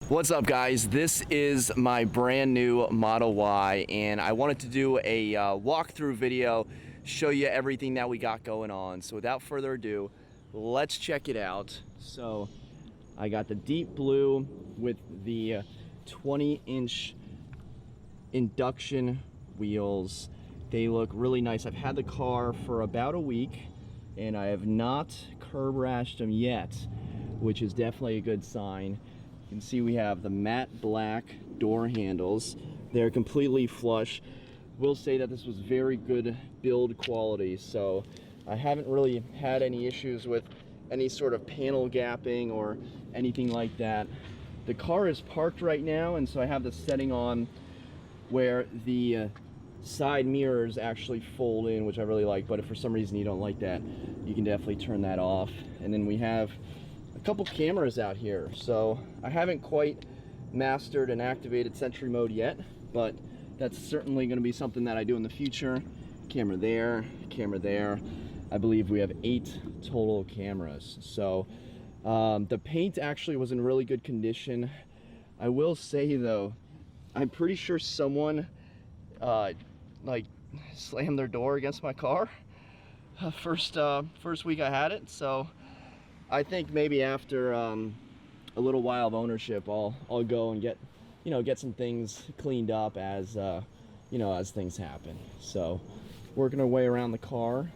What's up, guys? This is my brand new Model Y, and I wanted to do a walkthrough video, show you everything that we got going on. So without further ado, let's check it out. So I got the deep blue with the 20-inch induction wheels. They look really nice. I've had the car for about a week, and I have not curb rashed them yet, which is definitely a good sign. You can see we have the matte black door handles. They're completely flush. Will say that this was very good build quality, so I haven't really had any issues with any sort of panel gapping or anything like that. The car is parked right now, and so I have the setting on where the side mirrors actually fold in, which I really like, but if for some reason you don't like that, you can definitely turn that off. And then we have a couple cameras out here. So I haven't quite mastered an activated Sentry mode yet, but that's certainly going to be something that I do in the future. Camera there, camera there. I believe we have 8 total cameras. So the paint actually was in really good condition. I will say though, I'm pretty sure someone like slammed their door against my car first week I had it. So I think maybe after a little while of ownership, I'll go and get some things cleaned up as as things happen. So working our way around the car.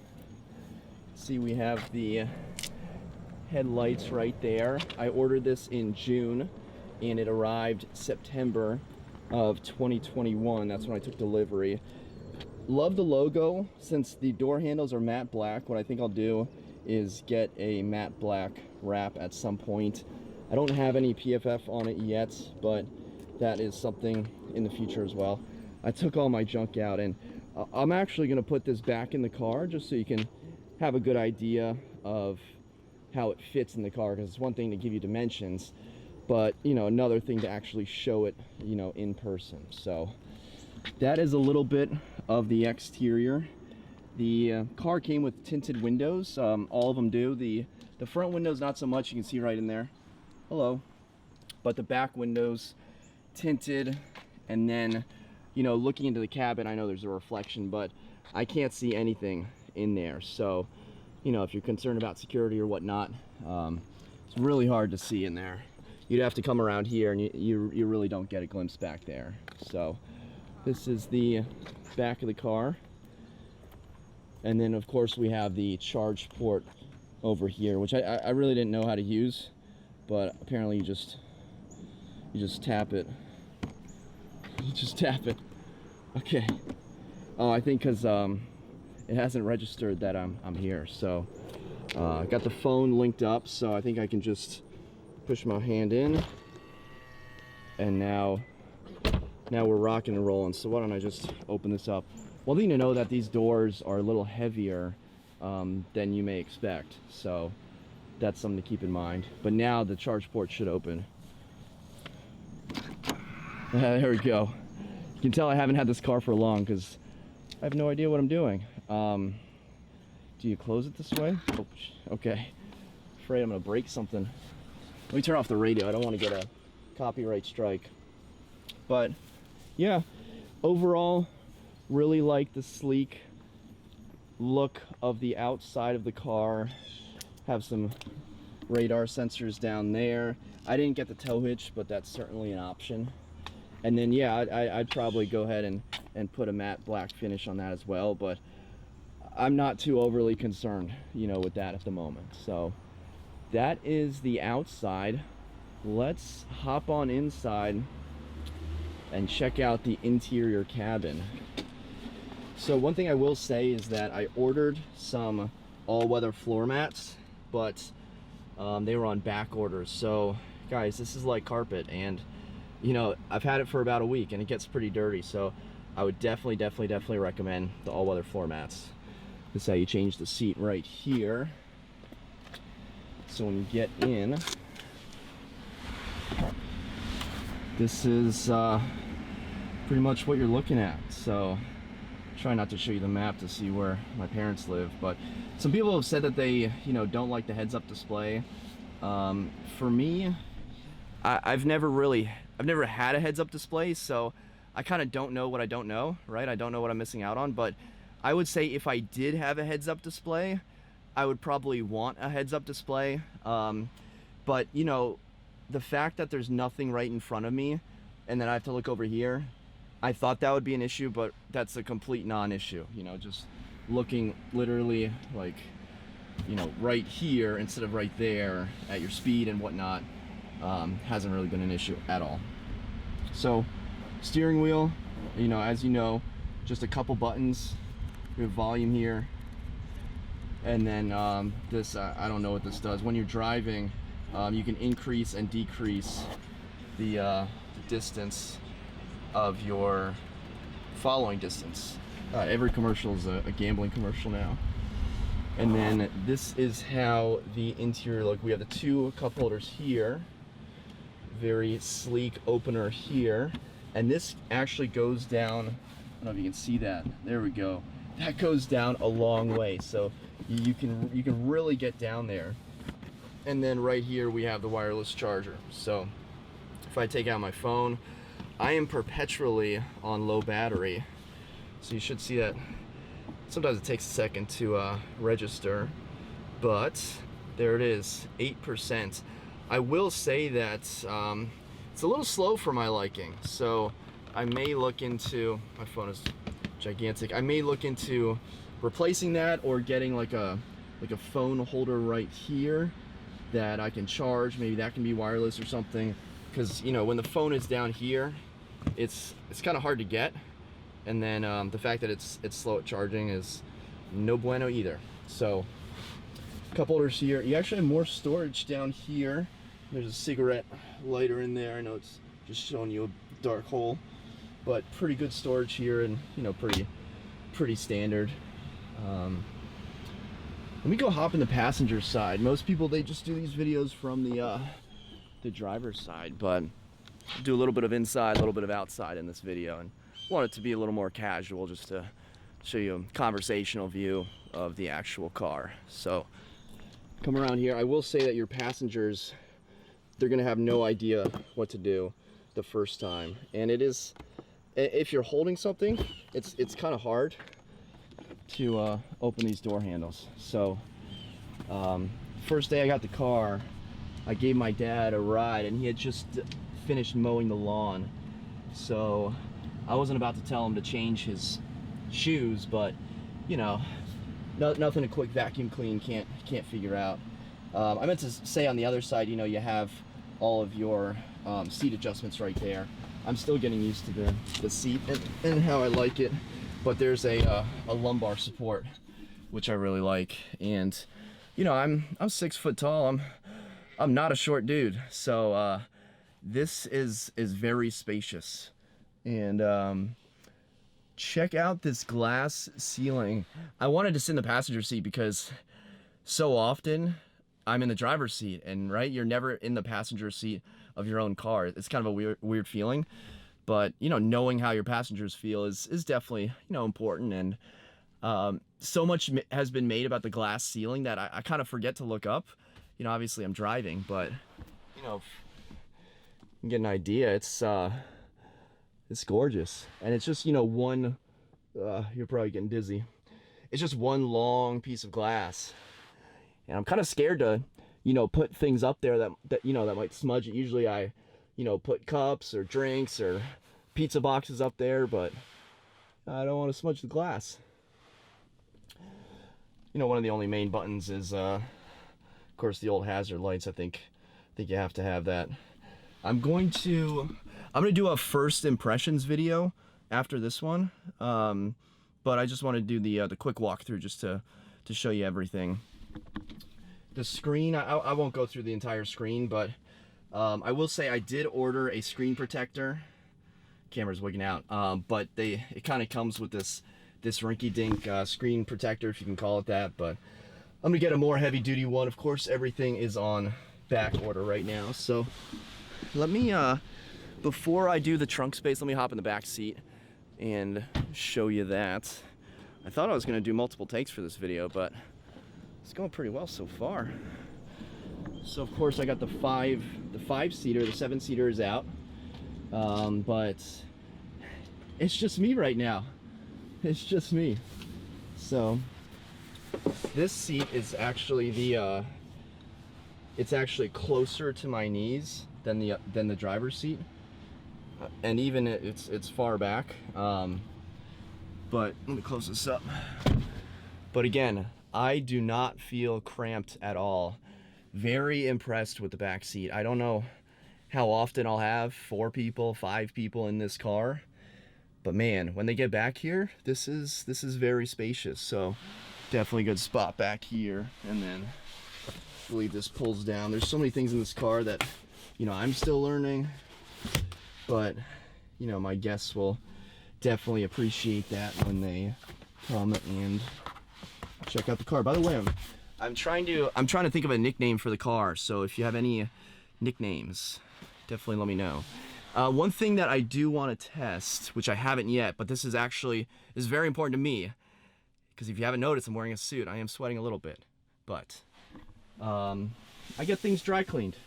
See, we have the headlights right there. I ordered this in June and it arrived September of 2021. That's when I took delivery. Love the logo. Since the door handles are matte black, what I think I'll do is get a matte black wrap at some point. I don't have any PFF on it yet, but that is something in the future as well. I took all my junk out, and I'm actually going to put this back in the car just so you can have a good idea of how it fits in the car, because it's one thing to give you dimensions, but another thing to actually show it in person. So that is a little bit of the exterior. The car came with tinted windows. All of them do. The front windows not so much. You can see right in there. Hello. But the back windows tinted, and then looking into the cabin, I know there's a reflection, but I can't see anything in there. So if you're concerned about security or whatnot, it's really hard to see in there. You'd have to come around here, and you really don't get a glimpse back there. So this is the back of the car. And then of course we have the charge port over here, which I really didn't know how to use, but apparently you just tap it. You just tap it. Okay. Oh, I think because it hasn't registered that I'm here. So I got the phone linked up, so I think I can just push my hand in, and now we're rocking and rolling. So why don't I just open this up? One thing to know that these doors are a little heavier than you may expect, so that's something to keep in mind. But now the charge port should open. There we go. You can tell I haven't had this car for long because I have no idea what I'm doing. Do you close it this way? Oh, okay. Afraid I'm gonna break something. Let me turn off the radio. I don't want to get a copyright strike. But yeah, overall, really like the sleek look of the outside of the car. Have some radar sensors down there. I didn't get the tow hitch, but that's certainly an option. And then yeah, I'd probably go ahead and put a matte black finish on that as well, but I'm not too overly concerned with that at the moment. So that is the outside. Let's hop on inside and check out the interior cabin. So one thing I will say is that I ordered some all-weather floor mats, but they were on back orders. So guys, this is like carpet, and I've had it for about a week and it gets pretty dirty. So I would definitely recommend the all-weather floor mats. This is how you change the seat right here. So when you get in, this is pretty much what you're looking at. So try not to show you the map to see where my parents live, but some people have said that they don't like the heads-up display. For me, I've never had a heads-up display, so I kind of don't know what I don't know, right? I don't know what I'm missing out on, but I would say if I did have a heads-up display, I would probably want a heads-up display. But you know, the fact that there's nothing right in front of me and then I have to look over here, I thought that would be an issue, but that's a complete non-issue. You know, just looking literally like, you know, right here instead of right there at your speed and whatnot, hasn't really been an issue at all. So steering wheel, you know, as you know, just a couple buttons. We have volume here, and then this, I don't know what this does. When you're driving, you can increase and decrease the distance of your following distance. Every commercial is a gambling commercial now. And then this is how the interior look. We have the two cup holders here, very sleek opener here, and this actually goes down, I don't know if you can see that, there we go. That goes down a long way, so you can really get down there. And then right here we have the wireless charger. So if I take out my phone, I am perpetually on low battery, so you should see that. Sometimes it takes a second to register, but there it is, 8%. I will say that it's a little slow for my liking, so I may look into, my phone is gigantic, I may look into replacing that or getting like a phone holder right here that I can charge. Maybe that can be wireless or something, because you know, when the phone is down here, it's kind of hard to get, and then the fact that it's slow at charging is no bueno either. So cup holders here. You actually have more storage down here. There's a cigarette lighter in there. I know it's just showing you a dark hole, but pretty good storage here, and you know, pretty standard. Let me go hop in the passenger side. Most people, they just do these videos from the driver's side, but I'll do a little bit of inside, a little bit of outside in this video, and want it to be a little more casual, just to show you a conversational view of the actual car. So come around here. I will say that your passengers, they're gonna have no idea what to do the first time, and it is, if you're holding something, it's kind of hard to open these door handles. So first day I got the car, I gave my dad a ride, and he had just finished mowing the lawn, so I wasn't about to tell him to change his shoes, but you know, nothing a quick vacuum clean can't figure out. I meant to say on the other side, you know, you have all of your seat adjustments right there. I'm still getting used to the seat and how I like it, but there's a lumbar support, which I really like. And you know, I'm 6 foot tall. I'm not a short dude, so this is very spacious. And check out this glass ceiling. I wanted to sit in the passenger seat because so often I'm in the driver's seat, and right, you're never in the passenger seat of your own car. It's kind of a weird feeling, but you know, knowing how your passengers feel is definitely, you know, important. And so much has been made about the glass ceiling that I kind of forget to look up. You know, obviously I'm driving, but you know, you can get an idea. It's gorgeous, and it's just, you know, one, you're probably getting dizzy. It's just one long piece of glass, and I'm kind of scared to, you know, put things up there that you know, that might smudge it. Usually I, you know, put cups or drinks or pizza boxes up there, but I don't want to smudge the glass. You know, one of the only main buttons is, of course, the old hazard lights. I think you have to have that. I'm gonna do a first impressions video after this one, but I just want to do the quick walkthrough just to show you everything. The screen, I won't go through the entire screen, but I will say I did order a screen protector. Camera's wigging out, but it kind of comes with this rinky-dink screen protector, if you can call it that. But I'm gonna get a more heavy-duty one. Of course, everything is on back order right now. So let me, before I do the trunk space, let me hop in the back seat and show you that. I thought I was gonna do multiple takes for this video, but it's going pretty well so far. So of course I got the five seater. The 7-seater is out, but it's just me right now. It's just me. So this seat is actually it's actually closer to my knees than the driver's seat, and even it's far back. But let me close this up. But again, I do not feel cramped at all. Very impressed with the back seat. I don't know how often I'll have 4 people, 5 people in this car, but man, when they get back here, this is very spacious. So definitely good spot back here. And then I believe this pulls down. There's so many things in this car that, you know, I'm still learning, but you know, my guests will definitely appreciate that when they come and check out the car. By the way, I'm trying to think of a nickname for the car, so if you have any nicknames, definitely let me know. One thing that I do want to test, which I haven't yet, but this is very important to me, because if you haven't noticed, I'm wearing a suit. I am sweating a little bit, but I get things dry cleaned,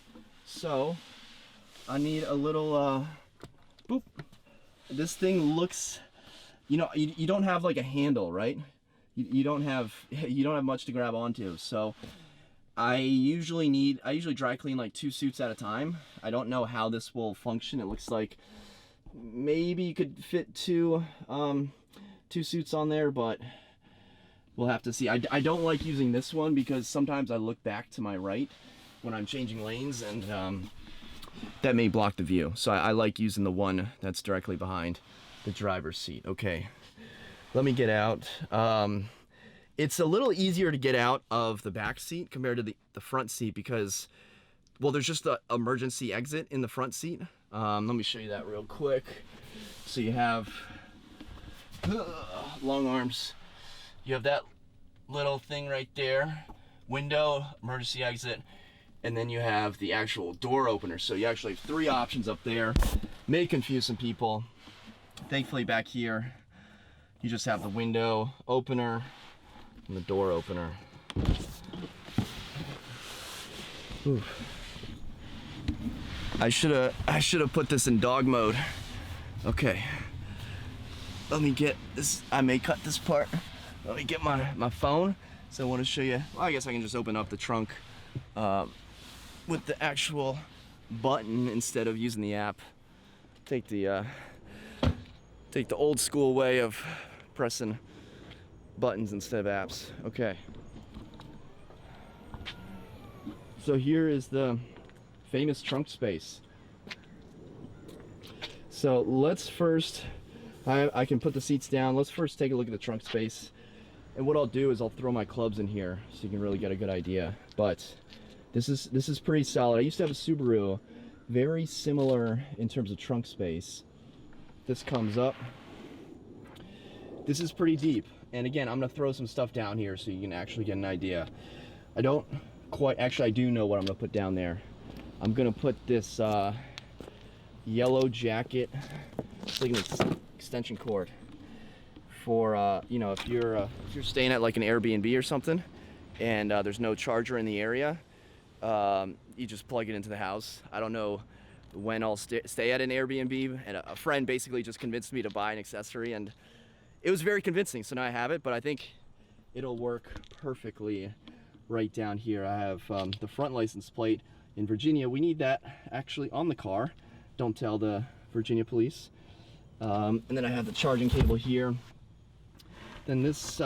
so I need a little boop. This thing looks, you know, you don't have like a handle, right? You don't have much to grab onto, so I usually dry clean like 2 suits at a time. I don't know how this will function. It looks like maybe you could fit two suits on there, but we'll have to see. I don't like using this one because sometimes I look back to my right when I'm changing lanes, and that may block the view. So I like using the one that's directly behind the driver's seat. Okay, let me get out. It's a little easier to get out of the back seat compared to the front seat because, well, there's just the emergency exit in the front seat. Let me show you that real quick. So you have long arms. You have that little thing right there, window, emergency exit, and then you have the actual door opener. So you actually have 3 options up there. May confuse some people. Thankfully back here, you just have the window opener and the door opener. Ooh. I should have put this in dog mode. Okay. Let me get this. I may cut this part. Let me get my phone. So I want to show you. Well, I guess I can just open up the trunk with the actual button instead of using the app. Take the old school way of pressing buttons instead of apps. Okay. So here is the famous trunk space. So let's first, I can put the seats down. Let's first take a look at the trunk space. And what I'll do is I'll throw my clubs in here so you can really get a good idea. But this is pretty solid. I used to have a Subaru, very similar in terms of trunk space. This comes up. This is pretty deep. And again, I'm gonna throw some stuff down here so you can actually get an idea. I don't quite, actually I do know what I'm gonna put down there. I'm gonna put this yellow jacket, it's like an extension cord for you know, if you're staying at like an Airbnb or something and there's no charger in the area, you just plug it into the house. I don't know when I'll stay at an Airbnb, and a friend basically just convinced me to buy an accessory, and it was very convincing, so now I have it, but I think it'll work perfectly right down here. I have the front license plate in Virginia. We need that actually on the car. Don't tell the Virginia police. And then I have the charging cable here. Then this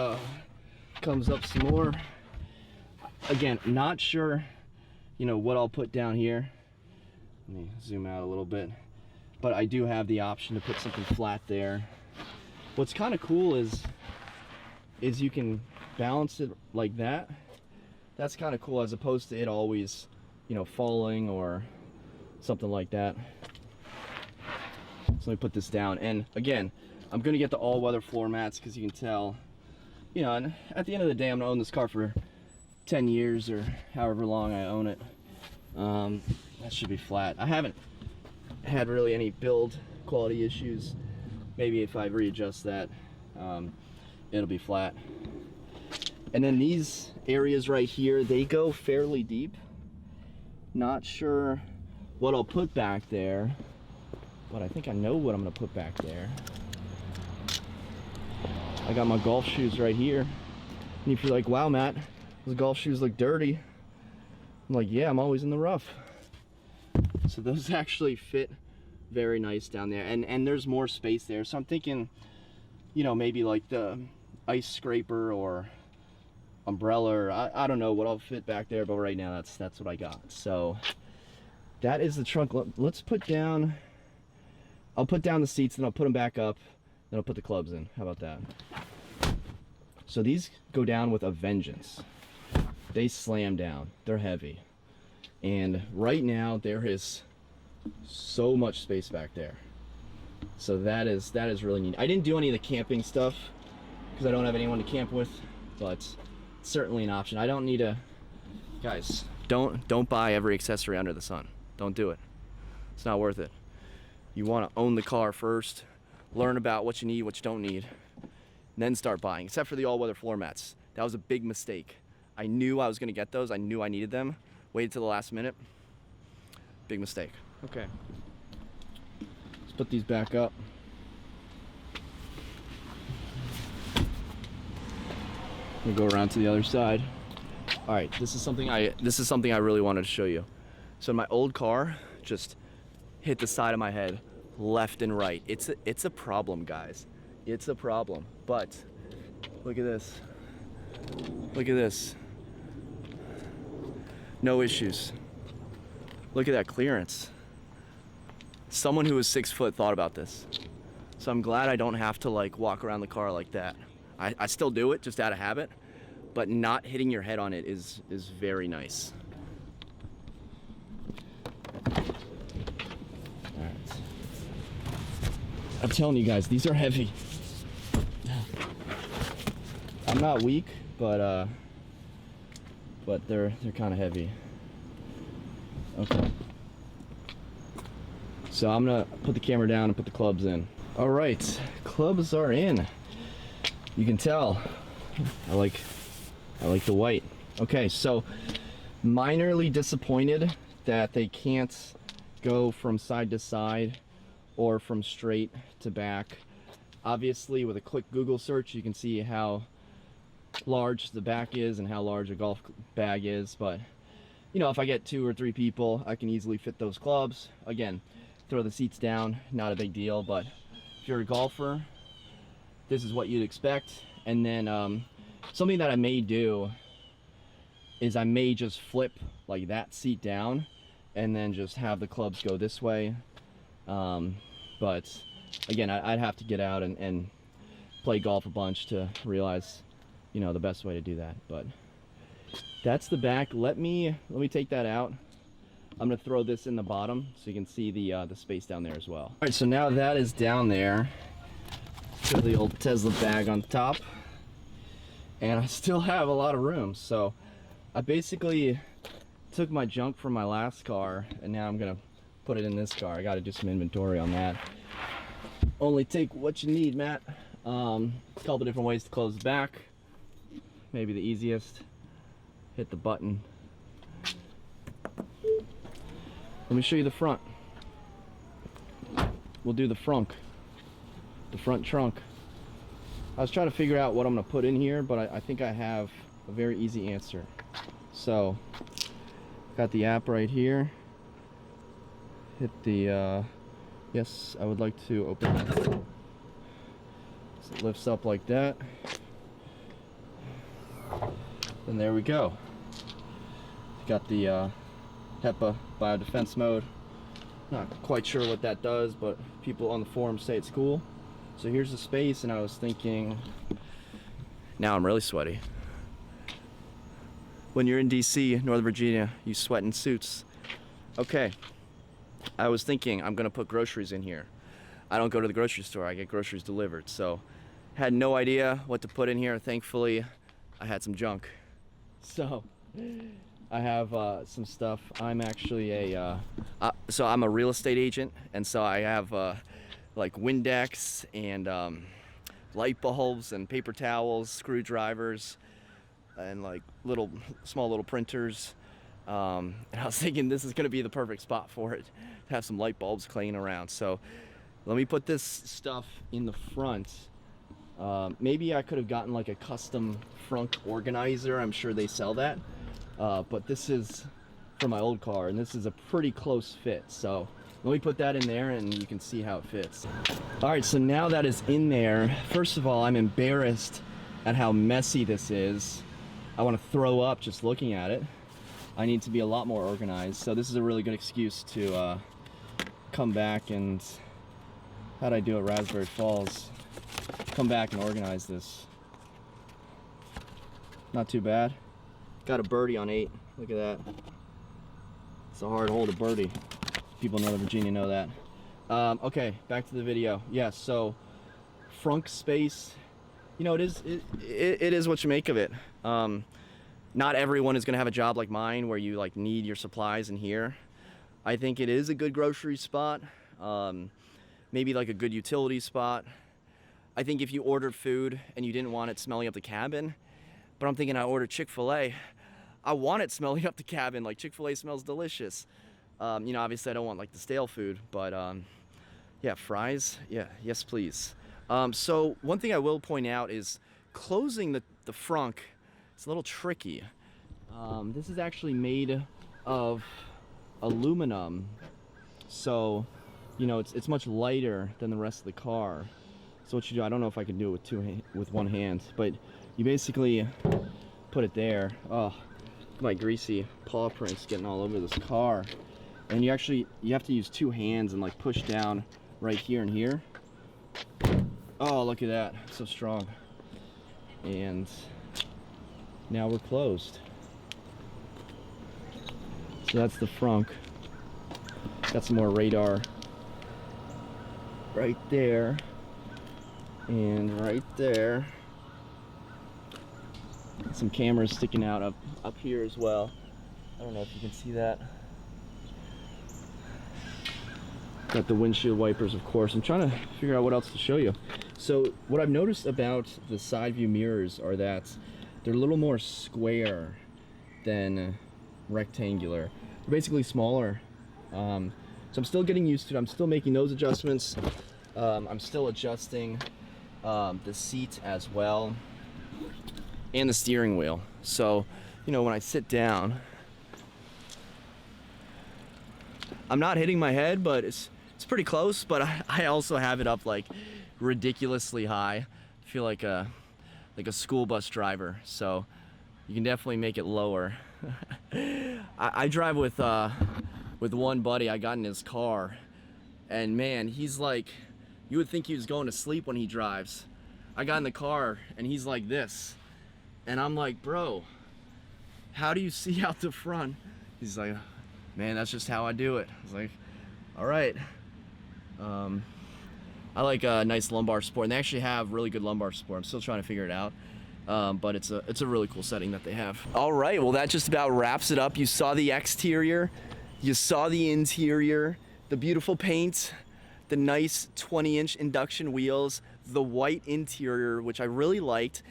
comes up some more. Again, not sure, you know, what I'll put down here. Let me zoom out a little bit. But I do have the option to put something flat there. What's kind of cool is you can balance it like that. That's kind of cool, as opposed to it always, you know, falling or something like that. So let me put this down. And again, I'm gonna get the all-weather floor mats because you can tell, you know, and at the end of the day, I'm gonna own this car for 10 years or however long I own it. That should be flat. I haven't had really any build quality issues. Maybe if I readjust that, it'll be flat. And then these areas right here, they go fairly deep. Not sure what I'll put back there, but I think I know what I'm gonna put back there. I got my golf shoes right here. And if you're like, wow, Matt, those golf shoes look dirty. I'm like, yeah, I'm always in the rough. So those actually fit very nice down there. And there's more space there. So I'm thinking, you know, maybe like the ice scraper or umbrella, or I don't know what I'll fit back there, but right now that's what I got. So that is the trunk. Let's put down, I'll put down the seats, then I'll put them back up, then I'll put the clubs in. How about that? So these go down with a vengeance. They slam down. They're heavy. And right now there is so much space back there. So that is really neat. I didn't do any of the camping stuff because I don't have anyone to camp with, but it's certainly an option. I don't need a, guys, don't buy every accessory under the sun. Don't do it. It's not worth it. You want to own the car first, learn about what you need, what you don't need, and then start buying, except for the all-weather floor mats. That was a big mistake. I knew I was going to get those. I knew I needed them. Waited till the last minute. Big mistake. Okay. Let's put these back up. We'll go around to the other side. All right, this is something I really wanted to show you. So my old car just hit the side of my head left and right. It's a problem, guys. It's a problem. But look at this. Look at this. No issues. Look at that clearance. Someone who was 6 foot thought about this. So I'm glad I don't have to like walk around the car like that. I still do it just out of habit, but not hitting your head on it is very nice. All right. I'm telling you guys, these are heavy. I'm not weak, but they're kind of heavy. Okay. So I'm gonna put the camera down and put the clubs in. All right, clubs are in. You can tell I like the white. Okay, so minorly disappointed that they can't go from side to side or from straight to back. Obviously, with a quick Google search, you can see how large the back is and how large a golf bag is, but you know, if I get 2 or 3 people, I can easily fit those clubs. Again, throw the seats down, not a big deal, but if you're a golfer, this is what you'd expect. And then something that I may do is I may just flip like that seat down and then just have the clubs go this way. But again, I'd have to get out and play golf a bunch to realize, you know, the best way to do that. But that's the back. Let me take that out. I'm gonna throw this in the bottom so you can see the space down there as well. All right, so now that is down there. Throw the old Tesla bag on top, and I still have a lot of room. So I basically took my junk from my last car, and now I'm gonna put it in this car. I got to do some inventory on that. Only take what you need, Matt. A couple different ways to close the back. Maybe the easiest. Hit the button. Let me show you the front. We'll do the Frunk, the front trunk. I was trying to figure out what I'm gonna put in here, but I think I have a very easy answer. So, got the app right here. Hit the, yes, I would like to open it. So it lifts up like that. And there we go. Got the HEPA biodefense mode. Not quite sure what that does, but people on the forum say it's cool. So here's the space, and I was thinking, now I'm really sweaty. When you're in DC, Northern Virginia, you sweat in suits. Okay, I was thinking I'm gonna put groceries in here. I don't go to the grocery store, I get groceries delivered. So had no idea what to put in here. Thankfully, I had some junk. So I have some stuff. I'm actually so I'm a real estate agent, and so I have like Windex and light bulbs and paper towels, screwdrivers, and like small little printers. And I was thinking this is gonna be the perfect spot for it, to have some light bulbs clanging around. So let me put this stuff in the front. Maybe I could have gotten like a custom Frunk organizer. I'm sure they sell that. But this is for my old car, and this is a pretty close fit. So let me put that in there and you can see how it fits. All right, so now that is in there, first of all, I'm embarrassed at how messy this is. I want to throw up just looking at it. I need to be a lot more organized. So this is a really good excuse to come back and, how'd I do at Raspberry Falls? Come back and organize this. Not too bad. Got a birdie on 8. Look at that. It's a hard hole to birdie. People in Northern Virginia know that. Okay, back to the video. Yeah, so Frunk space. You know, it is what you make of it. Not everyone is gonna have a job like mine where you like need your supplies in here. I think it is a good grocery spot. Maybe like a good utility spot. I think if you ordered food and you didn't want it smelling up the cabin, but I'm thinking I ordered Chick-fil-A, I want it smelling up the cabin. Like Chick-fil-A smells delicious. You know, obviously I don't want like the stale food, but yeah, fries, yeah, yes please. So one thing I will point out is closing the frunk. It's a little tricky. This is actually made of aluminum, so you know it's much lighter than the rest of the car. So what you do, I don't know if I can do it with one hand, but you basically put it there. Oh, my greasy paw prints getting all over this car. And you have to use 2 hands and like push down right here and here. Oh, look at that, so strong. And now we're closed. So that's the frunk. Got some more radar right there and right there. Some cameras sticking out up here as well. I don't know if you can see that. Got the windshield wipers, of course. I'm trying to figure out what else to show you. So what I've noticed about the side view mirrors are that they're a little more square than rectangular. They're basically smaller. So I'm still getting used to it. I'm still making those adjustments. I'm still adjusting the seat as well and the steering wheel. So, you know, when I sit down, I'm not hitting my head, but it's pretty close. But I also have it up like ridiculously high. I feel like a school bus driver. So you can definitely make it lower. I drive with one buddy. I got in his car, and man, he's like, you would think he was going to sleep when he drives. I got in the car and he's like this, and I'm like, bro, how do you see out the front? He's like, man, that's just how I do it. I was like, all right. I like a nice lumbar support, and they actually have really good lumbar support. I'm still trying to figure it out, but it's a really cool setting that they have. All right, well that just about wraps it up. You saw the exterior, you saw the interior, the beautiful paint, the nice 20-inch induction wheels, the white interior, which I really liked,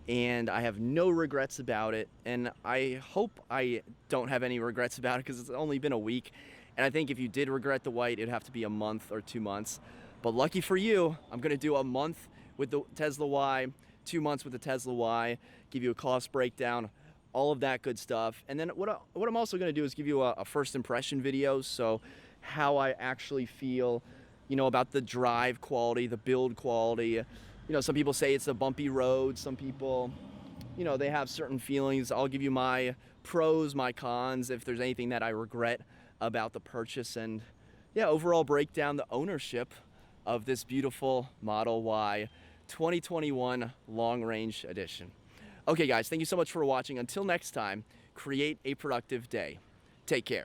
and I have no regrets about it. And I hope I don't have any regrets about it because it's only been a week. And I think if you did regret the white, it'd have to be a month or 2 months. But lucky for you, I'm gonna do a month with the Tesla Y, 2 months with the Tesla Y, give you a cost breakdown, all of that good stuff. And then what I'm also gonna do is give you a first impression video, so how I actually feel, you know, about the drive quality, the build quality. You know, some people say it's a bumpy road, some people, you know, they have certain feelings. I'll give you my pros, my cons, if there's anything that I regret about the purchase, and yeah, overall breakdown the ownership of this beautiful Model Y 2021 Long Range Edition. Okay guys, thank you so much for watching. Until next time, create a productive day. Take care.